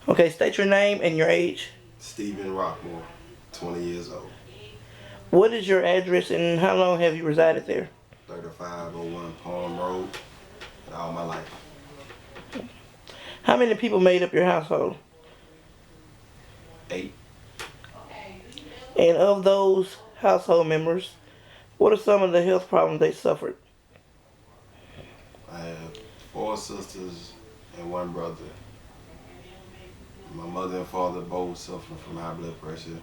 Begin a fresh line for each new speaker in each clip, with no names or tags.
Okay, state your name and your age.
Stephen Roquemore, 20 years old.
What is your address and how long have you resided there?
3501 Palm Road, and all my life.
How many people made up your household?
8.
And of those household members, what are some of the health problems they suffered?
I have 4 sisters and 1 brother. My mother and father both suffer from high blood pressure.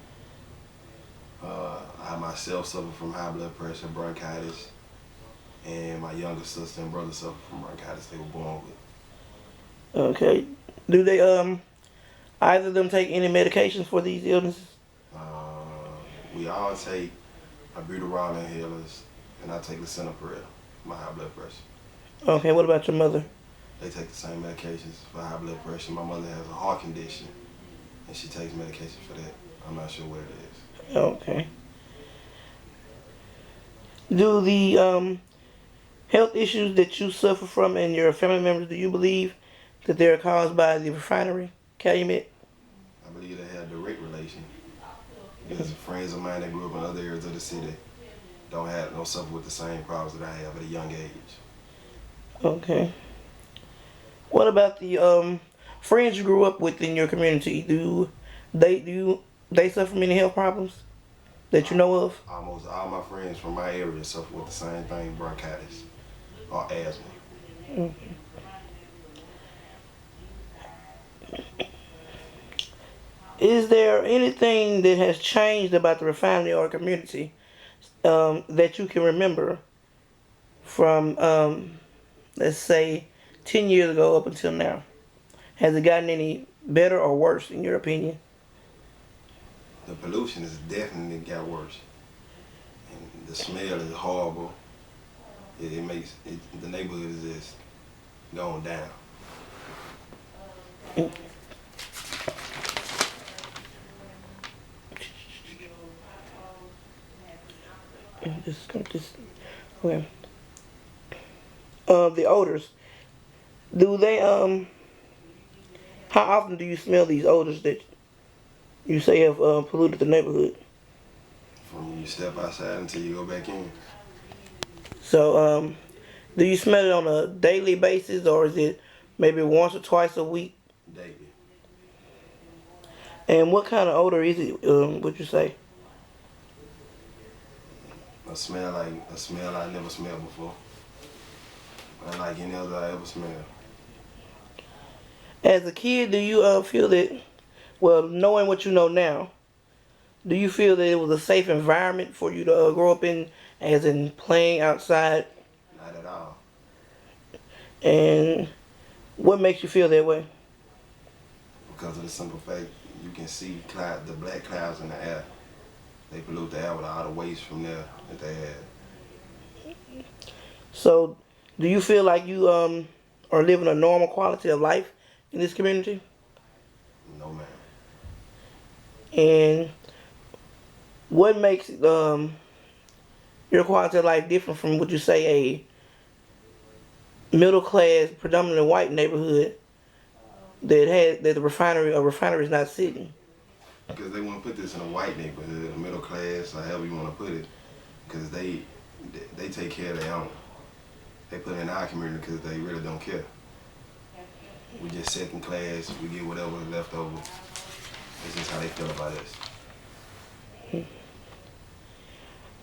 I myself suffer from high blood pressure, bronchitis, and my younger sister and brother suffer from bronchitis they were born with.
Okay. Do they either of them take any medications for these illnesses?
We all take albuterol inhalers, and I take lisinopril for my high blood pressure.
Okay, what about your mother?
They take the same medications for high blood pressure. My mother has a heart condition, and she takes medication for that. I'm not sure what it is.
Okay. Do the health issues that you suffer from and your family members, do you believe that they're caused by the refinery, Calumet?
I believe they have a direct relation. Because friends of mine that grew up in other areas of the city don't suffer with the same problems that I have at a young age.
Okay. What about the friends you grew up with in your community? Do they suffer from any health problems that you know of?
Almost all my friends from my area suffer with the same thing, bronchitis or asthma.
Is there anything that has changed about the refinery or community that you can remember from, let's say, 10 years ago up until now? Has it gotten any better or worse, in your opinion?
The pollution has definitely got worse. And the smell is horrible. It makes the neighborhood is just going down.
Okay. The odors. Do they How often do you smell these odors that you say have polluted the neighborhood?
From when you step outside until you go back in.
So do you smell it on a daily basis or is it maybe once or twice a week?
Daily.
And what kind of odor is it? Would you say?
A smell I never smelled before. Unlike any other I ever smelled.
As a kid, do you feel that? Well, knowing what you know now, do you feel that it was a safe environment for you to grow up in, as in playing outside?
Not at all.
And what makes you feel that way?
Because of the simple fact you can see the black clouds in the air. They pollute the air with all the waste from there that they had.
So, do you feel like you are living a normal quality of life in this community?
No man.
And what makes your quality of life different from, would you say, a middle class, predominantly white neighborhood that the refinery is not sitting?
Because they want to put this in a white neighborhood, a middle class, or however you want to put it. Because they take care of their own. They put it in our community because they really don't care. We just second class, we get whatever's left over. That's just how they feel about us.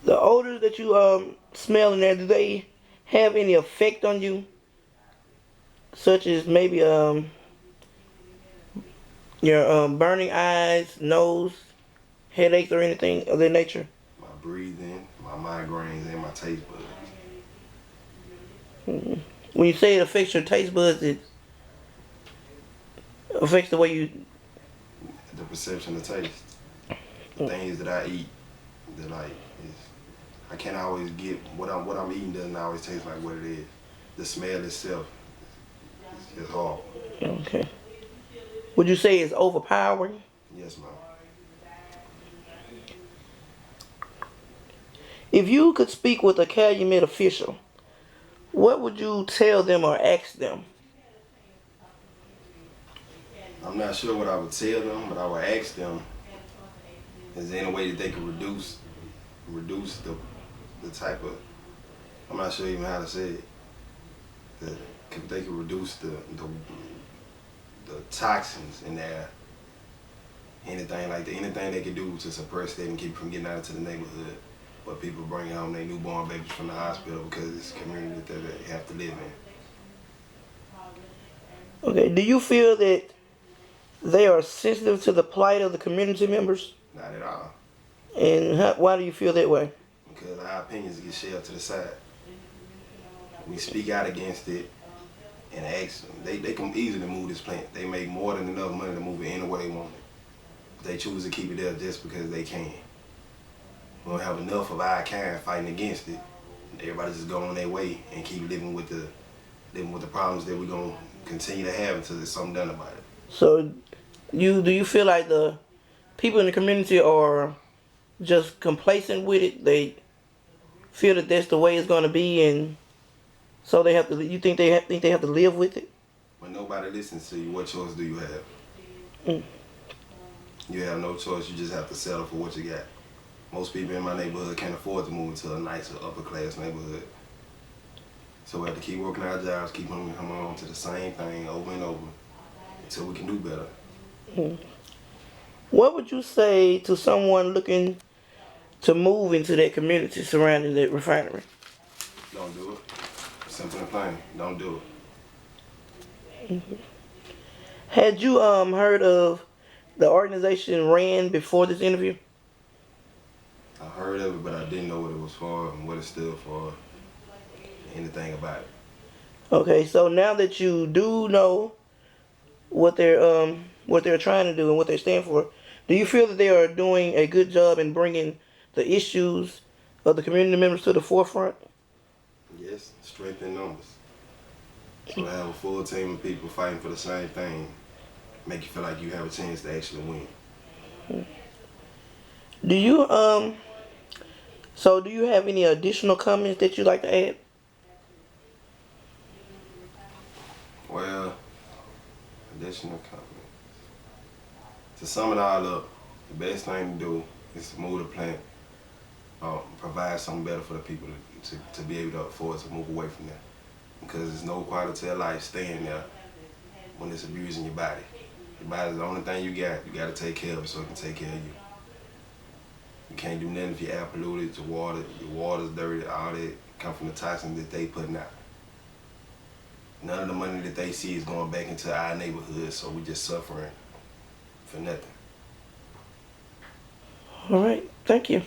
The odors that you smell in there, do they have any effect on you? Such as maybe your burning eyes, nose, headaches, or anything of that nature?
My breathing, my migraines, and my taste buds.
When you say it affects your taste buds, it affects the way you.
The perception of taste. The things that I eat, I can't always get what I'm eating doesn't always taste like what it is. The smell itself is just horrible.
Okay. Would you say it's overpowering?
Yes, ma'am.
If you could speak with a Calumet official, what would you tell them or ask them?
I'm not sure what I would tell them, but I would ask them, is there any way that they could reduce the type of, I'm not sure even how to say it, that they could reduce the toxins in there, anything like that, anything they could do to suppress that and keep from getting out into the neighborhood. But people bringing home their newborn babies from the hospital because it's a community that they have to live in.
Okay, do you feel that they are sensitive to the plight of the community members?
Not at all.
And why do you feel that way?
Because our opinions get shoved to the side. We speak out against it and ask them. They can easily move this plant. They make more than enough money to move it any way they want it. But they choose to keep it there just because they can. We don't have enough of our kind fighting against it. Everybody just go on their way and keep living with the problems that we're gonna continue to have until there's something done about it.
So, do you feel like the people in the community are just complacent with it? They feel that that's the way it's going to be, and so they have to. You think think they have to live with it?
When nobody listens to you, what choice do you have?
Mm.
You have no choice. You just have to settle for what you got. Most people in my neighborhood can't afford to move into a nicer, upper class neighborhood. So we have to keep working our jobs, keep coming on to the same thing over and over until we can do better.
Mm. What would you say to someone looking to move into that community surrounding that refinery?
Don't do it. Simple thing. Don't do it.
Had you heard of the organization RAN before this interview?
I heard of it, but I didn't know what it was for and what it stood for, anything about it.
Okay, so now that you do know what they're trying to do and what they stand for, do you feel that they are doing a good job in bringing the issues of the community members to the forefront?
Yes, strength in numbers. So to have a full team of people fighting for the same thing, make you feel like you have a chance to actually win.
Do you do you have any additional comments that you'd like to add?
Well, additional comment. To sum it all up, the best thing to do is to move the plant, provide something better for the people to be able to afford to move away from that. Because there's no quality of life staying there when it's abusing your body. Your body's the only thing you got. You got to take care of it so it can take care of you. You can't do nothing if your air polluted, your water's dirty, all that come from the toxins that they putting out. None of the money that they see is going back into our neighborhood, so we just suffering for nothing.
All right, thank you.